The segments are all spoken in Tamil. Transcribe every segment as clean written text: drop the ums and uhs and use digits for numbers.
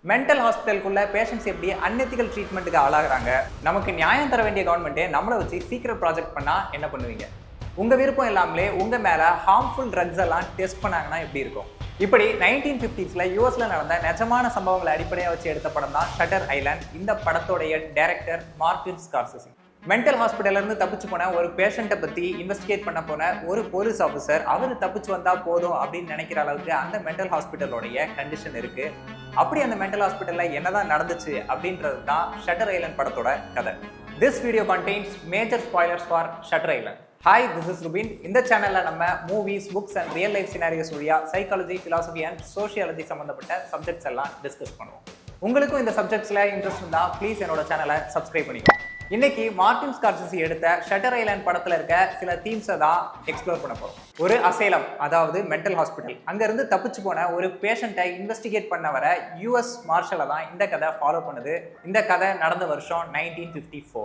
மென்டல் ஹாஸ்பிட்டலுக்குள்ள பேஷண்ட்ஸ் எப்படி அன்எத்திக்கல் ட்ரீட்மெண்ட்டுக்கு ஆளாகிறாங்க. நமக்கு நியாயம் தர வேண்டிய கவர்மெண்ட்டே நம்மளை வச்சு சீக்கிரம் ப்ராஜெக்ட் பண்ணால் என்ன பண்ணுவீங்க? உங்கள் விருப்பம் இல்லாமலே உங்கள் மேலே ஹார்ம்ஃபுல் ட்ரக்ஸ் எல்லாம் டெஸ்ட் பண்ணாங்கன்னா எப்படி இருக்கும்? இப்படி 1950s யூஎஸ்ல நடந்த நிஜமான சம்பவங்களை அடிப்படையாக வச்சு எடுத்த படம் தான் ஷட்டர் ஐலாண்ட். இந்த படத்தோடைய டைரக்டர் மார்ட்டின் ஸ்கார்செஸி. மென்டல் ஹாஸ்பிட்டல்லேருந்து தப்பிச்சு போன ஒரு பேஷண்ட்டை பற்றி இன்வெஸ்டிகேட் பண்ண போன ஒரு போலீஸ் ஆஃபீஸர் அவர் தப்பிச்சு வந்தால் போதும் அப்படின்னு நினைக்கிற அளவுக்கு அந்த மென்டல் ஹாஸ்பிட்டலோடைய கண்டிஷன் இருக்குது. அப்படி அந்த மென்டல் ஹாஸ்பிட்டலில் என்னதான் நடந்துச்சு அப்படின்றது தான் ஷட்டர் ஐலாண்ட் படத்தோட கதை. This video contains major spoilers for Shutter Island. Hi, this is Rubin. இந்த சேனலில் நம்ம movies, books and real life scenarios வழியா சைக்காலஜி, ஃபிலாசபி அண்ட் சோஷியாலஜி சம்மந்தப்பட்ட சப்ஜெக்ட்ஸ் எல்லாம் டிஸ்கஸ் பண்ணுவோம். உங்களுக்கும் இந்த சப்ஜெக்ட்ஸில் இன்ட்ரெஸ்ட் இருந்தால் ப்ளீஸ் என்னோட சேனலை சப்ஸ்கிரைப் பண்ணிக்கோங்க. இன்னைக்கு மார்ட்டின் ஸ்கார்செஸி எடுத்த ஷட்டர் ஐலாண்ட் படத்தில் இருக்க சில தீம்ஸை தான் எக்ஸ்ப்ளோர் பண்ண போகிறோம். ஒரு அசைலம், அதாவது மென்டல் ஹாஸ்பிட்டல், அங்கேருந்து தப்பிச்சு போன ஒரு பேஷண்ட்டை இன்வெஸ்டிகேட் பண்ண வர யூஎஸ் மார்ஷலை தான் இந்த கதை ஃபாலோ பண்ணுது. இந்த கதை நடந்த வருஷம் 1954.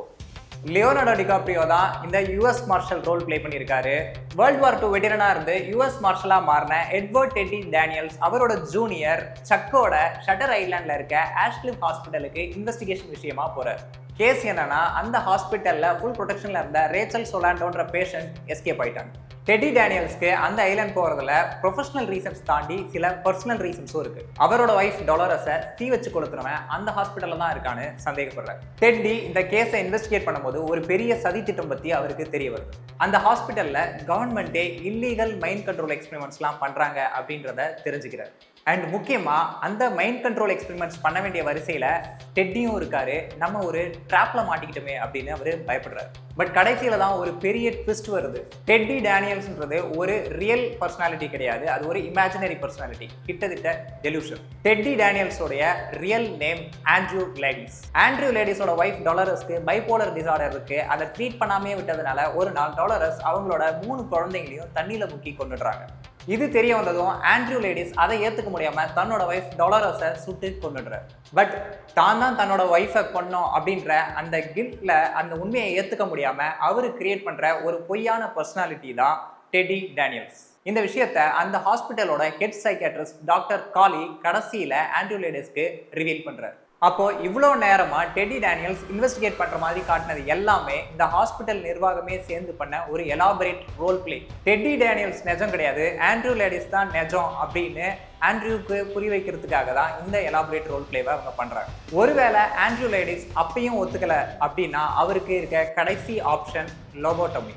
லியோனார்டோ டிகாப்ரியோ தான் இந்த யூஎஸ் மார்ஷல் ரோல் பிளே பண்ணியிருக்காரு. வேர்ல்டு வார் 2 வெட்டரனா இருந்து யூஎஸ் மார்ஷலா மாறின எட்வர்ட் டெட்டி டேனியல்ஸ் அவரோட ஜூனியர் சக்கோட ஷட்டர் ஐலாண்ட்ல இருக்க ஆஷ்லிஃப் ஹாஸ்பிட்டலுக்கு இன்வெஸ்டிகேஷன் விஷயமா போறார். கேஸ் என்னன்னா, அந்த ஹாஸ்பிட்டல்ல ஃபுல் ப்ரொடெக்ஷன்ல இருந்த ரேச்சல் சொலாண்டோன்ற பேஷண்ட் எஸ்கேப் ஆயிட்டாங்க. டெட்டி டேனியல்ஸ்க்கு அந்த ஐலாண்ட் போறதுல ப்ரொஃபஷனல் ரீசன்ஸ் தாண்டி சில பர்சனல் ரீசன்ஸும் இருக்கு. அவரோட ஒய்ஃப் டொலரஸை தீ வச்சு கொளுத்துறவன் அந்த ஹாஸ்பிட்டல்ல தான் இருக்கான்னு சந்தேகப்படுறாரு. டெட்டி இந்த கேஸை இன்வெஸ்டிகேட் பண்ணும்போது ஒரு பெரிய சதி திட்டம் பத்தி அவருக்கு தெரிய வருது. அந்த ஹாஸ்பிட்டல்ல கவர்மெண்டே இல்லீகல் மைண்ட் கண்ட்ரோல் எக்ஸ்பெரிமெண்ட்ஸ்லாம் பண்றாங்க அப்படின்றத தெரிஞ்சுக்கிறார். அண்ட் முக்கியமா அந்த மைண்ட் கண்ட்ரோல் எக்ஸ்பெரிமெண்ட்ஸ் பண்ண வேண்டிய வரிசையில டெட்டியும் இருக்காரு. நம்ம ஒரு ட்ராப்ல மாட்டிக்கிட்டோமே அப்படின்னு அவரு பயப்படுறாரு. பட் கடைசியில தான் ஒரு பெரிய ட்விஸ்ட் வருது. டெட்டி டேனியல்ஸ்ன்றது ஒரு ரியல் பர்சனாலிட்டி கிடையாது, அது ஒரு இமேஜினரி பர்சனாலிட்டி, கிட்டத்தட்ட டெலூஷன். டெட்டி டேனியல்ஸோடைய real name Andrew Laeddis. Andrew லேடிஸோட ஒய்ஃப் டொலரஸ்க்கு பைபோலர் டிசார்டர் இருக்கு. அதை ட்ரீட் பண்ணாமே விட்டதுனால ஒரு நாள் டொலரஸ் அவங்களோட 3 குழந்தைங்களையும் தண்ணியில முக்கி கொண்டுடுறாங்க. இது தெரிய வந்ததும் ஆண்ட்ரூ லேடிஸ் அதை ஏற்றுக்க முடியாம தன்னோட ஒய்ஃப் டொலரஸை சுட்டு கொண்டுடுறார். பட் தான் தன்னோட ஒய்ஃபை கொன்னோம் அப்படின்ற அந்த கில்ட்ல அந்த உண்மையை ஏற்றுக்க முடியாம அவரு கிரியேட் பண்ற ஒரு பொய்யான பர்சனாலிட்டி தான் டெட்டி டேனியல்ஸ். இந்த விஷயத்த அந்த ஹாஸ்பிட்டலோட ஹெட் சைக்கியாட்ரிஸ்ட் டாக்டர் காலி கடைசியில ஆண்ட்ரூ லேடிஸ்க்கு ரிவீல் பண்றாரு. அப்போ இவ்வளோ நேரமா டெட்டி டேனியல்ஸ் இன்வெஸ்டிகேட் பண்ற மாதிரி காட்டினது எல்லாமே இந்த ஹாஸ்பிட்டல் நிர்வாகமே சேர்ந்து பண்ண ஒரு elaborate role play. Teddy Daniels நிஜம் கிடையாது, ஆண்ட்ரூ லேடிஸ் தான் நிஜம் அப்படின்னு ஆண்ட்ரூவுக்கு புரிய வைக்கிறதுக்காக தான் இந்த எலாபரேட் ரோல் பிளேவை அவங்க பண்றாங்க. ஒருவேளை ஆண்ட்ரூ லேடிஸ் அப்பயும் ஒத்துக்கல அப்படின்னா அவருக்கு இருக்க கடைசி ஆப்ஷன் லோபோட்டமி.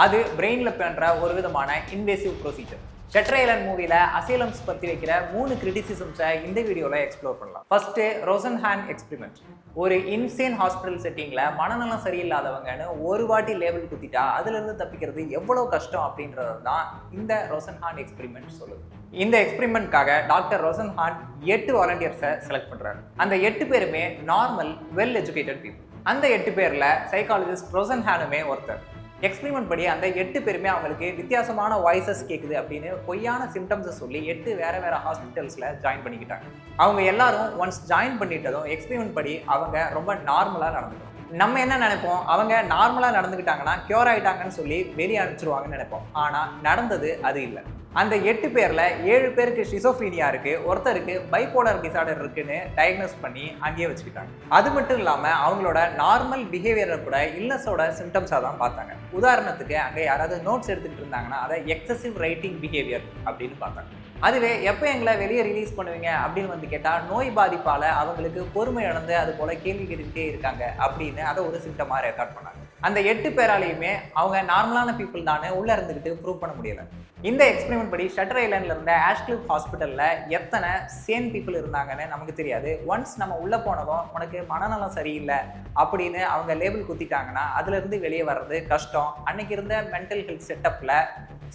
அது பிரெயின்ல பண்ற ஒரு விதமான இன்வேசிவ் ப்ரொசீஜர். ஷட்டர் ஐலாண்ட் மூவில அசைலம்ஸ் பத்தி வைக்கிற 3 கிரிட்டிசிசம்ஸை இந்த வீடியோல எக்ஸ்ப்ளோர் பண்ணலாம். First, Rosenhan experiment. ஒரு இன்சேன் ஹாஸ்பிட்டல் செட்டிங்ல மனநலம் சரியில்லாதவங்கன்னு ஒரு வாட்டி லேபிள் குத்திட்டா அதுல இருந்து தப்பிக்கிறது எவ்வளவு கஷ்டம் அப்படின்றது தான் இந்த ரோசன்ஹான் எக்ஸ்பெரிமெண்ட் சொல்லுது. இந்த எக்ஸ்பெரிமெண்ட்காக டாக்டர் ரோசன்ஹான் 8 வாலண்டியர்ஸை செலக்ட் பண்றாரு. அந்த 8 பேருமே நார்மல், வெல் எஜுகேட்டட் பீப்புள். அந்த 8 பேர்ல சைக்காலஜிஸ்ட் ரோசன்ஹானுமே ஒருத்தர். எக்ஸ்பெரிமெண்ட் படி அந்த 8 பேருமே அவங்களுக்கு வித்தியாசமான வாய்ஸஸ் கேட்குது அப்படின்னு பொய்யான சிம்டம்ஸை சொல்லி 8 வேற ஹாஸ்பிட்டல்ஸில் ஜாயின் பண்ணிக்கிட்டாங்க. அவங்க எல்லாரும் ஒன்ஸ் ஜாயின் பண்ணிட்டதும் எக்ஸ்பெரிமெண்ட் படி அவங்க ரொம்ப நார்மலாக நடந்துக்கணும். நம்ம என்ன நினைப்போம், அவங்க நார்மலாக நடந்துக்கிட்டாங்கன்னா கியூர் ஆகிட்டாங்கன்னு சொல்லி வெளியே அனுப்பிச்சிருவாங்கன்னு நினைப்போம். ஆனால் நடந்தது அது இல்லை. அந்த 8 பேரில் 7 பேருக்கு ஷிசோஃப்ரீனியா இருக்கு, ஒருத்தருக்கு பைபோலர் டிசார்டர் இருக்குன்னு டயக்னோஸ் பண்ணி அங்கேயே வச்சுக்கிட்டாங்க. அது மட்டும் இல்லாமல் அவங்களோட நார்மல் பிஹேவியரை கூட இல்னஸோட சிம்டம்ஸாக தான் பார்த்தாங்க. உதாரணத்துக்கு அங்கே யாராவது நோட்ஸ் எடுத்துக்கிட்டு இருந்தாங்கன்னா அதை எக்ஸசிவ் ரைட்டிங் பிஹேவியர் அப்படின்னு பார்த்தாங்க. அதுவே எப்போ எங்களை வெளியே ரிலீஸ் பண்ணுவீங்க அப்படின்னு வந்து கேட்டால் நோய் பாதிப்பால் அவங்களுக்கு பொறுமை இழந்து அது போல் கேள்வி கேட்டுக்கிட்டே இருக்காங்க அப்படின்னு அதை ஒரு சிம்டமாக ரெக்கார்ட் பண்ணாங்க. அந்த 8 பேராலையுமே அவங்க நார்மலான பீப்புள் தானே உள்ள இருந்துக்கிட்டு ப்ரூவ் பண்ண முடியல. இந்த எக்ஸ்பெரிமெண்ட் படி ஷட்டர் ஐலாண்ட்ல இருந்த ஆஷ்லிஃப் ஹாஸ்பிட்டல்ல எத்தனை சேன் பீப்புள் இருந்தாங்கன்னு நமக்கு தெரியாது. ஒன்ஸ் நம்ம உள்ள போனதும் உனக்கு மனநலம் சரியில்லை அப்படின்னு அவங்க லேபிள் குத்திட்டாங்கன்னா அதுல இருந்து வெளியே வர்றது கஷ்டம். அன்னைக்கு இருந்த மென்டல் ஹெல்த் செட்டப்ல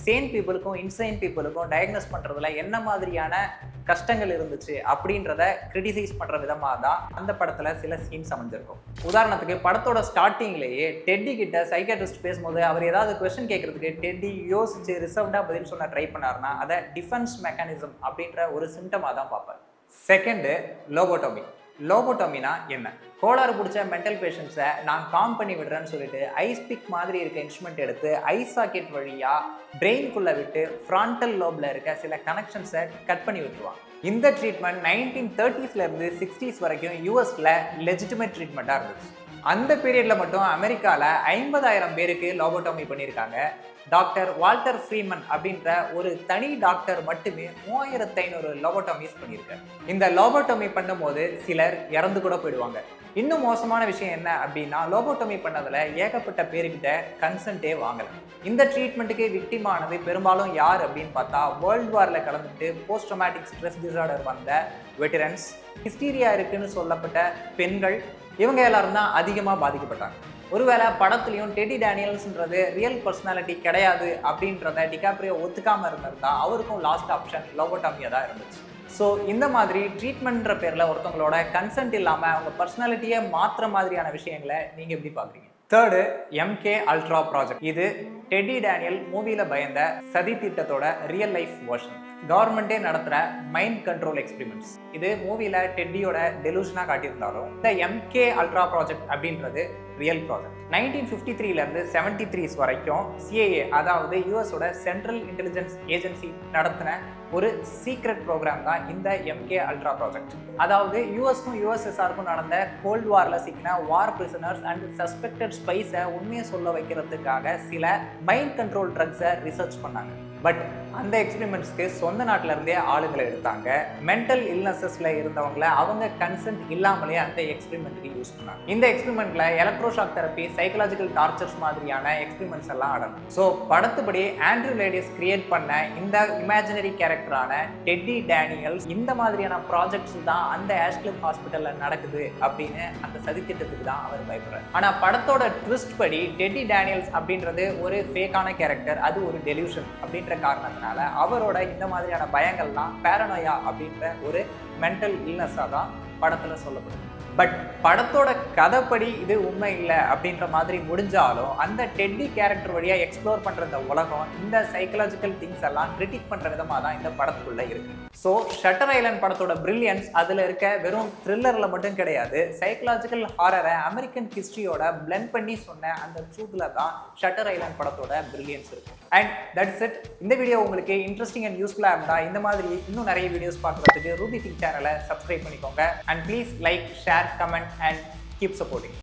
சேன் பீப்புளுக்கும் இன்சைன் பீப்புளுக்கும் டயக்னோஸ் பண்றதுல என்ன மாதிரியான கஷ்டங்கள் இருந்துச்சு அப்படின்றத கிரிட்டிசைஸ் பண்ற விதமாக தான் அந்த படத்துல சில சீன்ஸ் அமைஞ்சிருக்கும். உதாரணத்துக்கு படத்தோட ஸ்டார்டிங்லேயே டெட்டி கிட்ட சைக்காட்ரிஸ்ட் பேசும்போது அவர் ஏதாவது கொஸ்டின் கேட்கறதுக்கு டெட்டி யோசிச்சு ரிசர்வ்டா பதில் சொன்ன ட்ரை பண்ணாருன்னா அதை டிஃபென்ஸ் மெக்கானிசம் அப்படின்ற ஒரு சிம்டமாக தான் பார்ப்பார். செகண்டு, லோபோட்டோமி. லோபோட்டோமினா என்ன? கோளாறு பிடிச்ச மென்டல் பேஷண்ட்ஸை நான் காம் பண்ணி விடுறேன்னு சொல்லிட்டு ஐஸ் பிக் மாதிரி இருக்க இன்ஸ்ட்ருமெண்ட் எடுத்து ஐ சாக்கெட் வழியாக பிரெயின்குள்ளே விட்டு ஃப்ரான்டல் லோபில் இருக்க சில கனெக்ஷன்ஸை கட் பண்ணி விட்டுருவாங்க. இந்த ட்ரீட்மெண்ட் 1930s இருந்து 60s வரைக்கும் யூஎஸ்ல லெஜிட்டிமேட் ட்ரீட்மெண்ட்டாக இருந்துச்சு. அந்த பீரியட்ல மட்டும் அமெரிக்காவில் 50,000 பேருக்கு லோபோட்டோமி பண்ணியிருக்காங்க. டாக்டர் வால்டர் ஃப்ரீமன் அப்படின்ற ஒரு தனி டாக்டர் மட்டுமே 3500 லோபோட்டோமிஸ் பண்ணியிருக்காரு. இந்த லோபோட்டோமி பண்ணும்போது சிலர் இறந்து கூட போயிடுவாங்க. இன்னும் மோசமான விஷயம் என்ன அப்படின்னா, லோபோட்டோமி பண்ணதில் ஏகப்பட்ட பேருக்கிட்ட கன்சென்ட்டே வாங்கலை. இந்த ட்ரீட்மெண்ட்டுக்கு விக்டிமானது பெரும்பாலும் யார் அப்படின்னு பார்த்தா, வேர்ல்டு வாரில் கலந்துட்டு போஸ்ட் ட்ராமாட்டிக் ஸ்ட்ரெஸ் டிசார்டர் வந்த வெட்டரன்ஸ், ஹிஸ்டீரியா இருக்குன்னு சொல்லப்பட்ட பெண்கள், இவங்க எல்லாரும் தான் அதிகமாக பாதிக்கப்பட்டாங்க. ஒருவேளை படத்துலையும் டெடி டேனியல்ஸ்ன்றது ரியல் பர்சனாலிட்டி கிடையாது அப்படின்றத டிகாப்ரியோ ஒத்துக்காமல் இருந்திருந்தா அவருக்கும் லாஸ்ட் ஆப்ஷன் லோபோட்டோமியா தான் இருந்துச்சு. ஸோ இந்த மாதிரி ட்ரீட்மெண்ட்ன்ற பேரில் ஒருத்தவங்களோட கன்சென்ட் இல்லாமல் அவங்க பர்சனாலிட்டியை மாற்றுற மாதிரியான விஷயங்களை நீங்கள் எப்படி பார்க்குறீங்க? Third, MK ultra project. இது டெடி டேனியல் மூவியில் பயந்த சதி திட்டத்தோட ரியல் லைஃப் வெர்ஷன். கவர்மெண்ட்டே நடத்துகிற மைண்ட் கண்ட்ரோல் எக்ஸ்பெரிமெண்ட்ஸ். இது மூவியில் டெட்டியோட டெலூஷனாக காட்டியிருந்தாலும் இந்த MK அல்ட்ரா ப்ராஜெக்ட் அப்படின்றது ரியல் ப்ராஜெக்ட். 1953 73s வரைக்கும் CIA, அதாவது யூஎஸோட சென்ட்ரல் இன்டெலிஜென்ஸ் ஏஜென்சி நடத்தின ஒரு சீக்ரெட் ப்ரோக்ராம் தான் இந்த MK அல்ட்ரா ப்ராஜெக்ட். அதாவது யூஎஸ்க்கும் USSRக்கும் நடந்த கோல்டு வாரில் சிக்கின வார் பிரிசனர்ஸ் அண்ட் சஸ்பெக்டட் ஸ்பைஸை உண்மையை சொல்ல வைக்கிறதுக்காக சில மைண்ட் கண்ட்ரோல் ட்ரக்ஸை ரிசர்ச் பண்ணாங்க. பட் அந்த எக்ஸ்பெரிமெண்ட்ஸ்க்கு சொந்த நாட்டில இருந்தே ஆளுங்களை எடுத்தாங்க. மென்டல் இல்னஸஸ்ல இருந்தவங்களை அவங்க கன்சென்ட் இல்லாமலே அந்த எக்ஸ்பெரிமெண்ட்டுக்கு யூஸ் பண்ணாங்க. இந்த எக்ஸ்பெரிமெண்ட்ல எலக்ட்ரோஷாக் தெரப்பி, சைக்கலாஜிக்கல் டார்ச்சர்ஸ் மாதிரியான எக்ஸ்பெரிமெண்ட்ஸ் எல்லாம் அடங்கும். ஸோ படத்துப்படி ஆண்ட்ரூ லேடிஸ் கிரியேட் பண்ண இந்த இமேஜினரி கேரக்டரான டெட்டி டேனியல்ஸ் இந்த மாதிரியான ப்ராஜெக்ட்ஸ் தான் அந்த ஆஷ்கிளிஃப் ஹாஸ்பிட்டல்ல நடக்குது அப்படின்னு அந்த சதித்திட்டத்துக்கு தான் அவர் பயப்படுறாரு. ஆனா படத்தோட ட்விஸ்ட் படி டெட்டி டேனியல்ஸ் அப்படின்றது ஒரு ஃபேக்கான கேரக்டர், அது ஒரு டெலியூஷன் அப்படின்ற காரணத்தினால அவரோட இந்த மாதிரியான பயங்கள்லாம் பேரனோயா அப்படின்ற ஒரு மென்டல் இல்னஸாக தான் படத்தில் சொல்லப்படுது. பட் படத்தோட கதைப்படி இது உண்மை இல்லை அப்படின்ற மாதிரி முடிஞ்சாலும் அந்த டெட்டி கேரக்டர் வழியாக எக்ஸ்ப்ளோர் பண்ணுற இந்த உலகம் இந்த சைக்கலாஜிக்கல் திங்ஸ் எல்லாம் கிரிட்டிக் பண்ணுற விதமாக தான் இந்த படத்துக்குள்ளே இருக்கு. ஸோ ஷட்டர் ஐலண்ட் படத்தோட பிரில்லியன்ஸ் அதில் இருக்க வெறும் த்ரில்லரில் மட்டும் கிடையாது, சைக்கலாஜிக்கல் ஹாரரை அமெரிக்கன் ஹிஸ்ட்ரியோட பிளெண்ட் பண்ணி சொன்ன அந்த ட்ரூத்தில் தான் ஷட்டர் ஐலண்ட் படத்தோட பிரில்லியன்ஸ் இருக்கு. And that's it. இந்த வீடியோ உங்களுக்கு இன்ட்ரெஸ்டிங் அண்ட் யூஸ்ஃபுல்லாக இருந்தால் இந்த மாதிரி இன்னும் நிறைய வீடியோஸ் பார்க்குறதுக்கு ரூபி திங்க் சேனலை சப்ஸ்கிரைப் பண்ணிக்கோங்க. And please like, share, comment and keep supporting.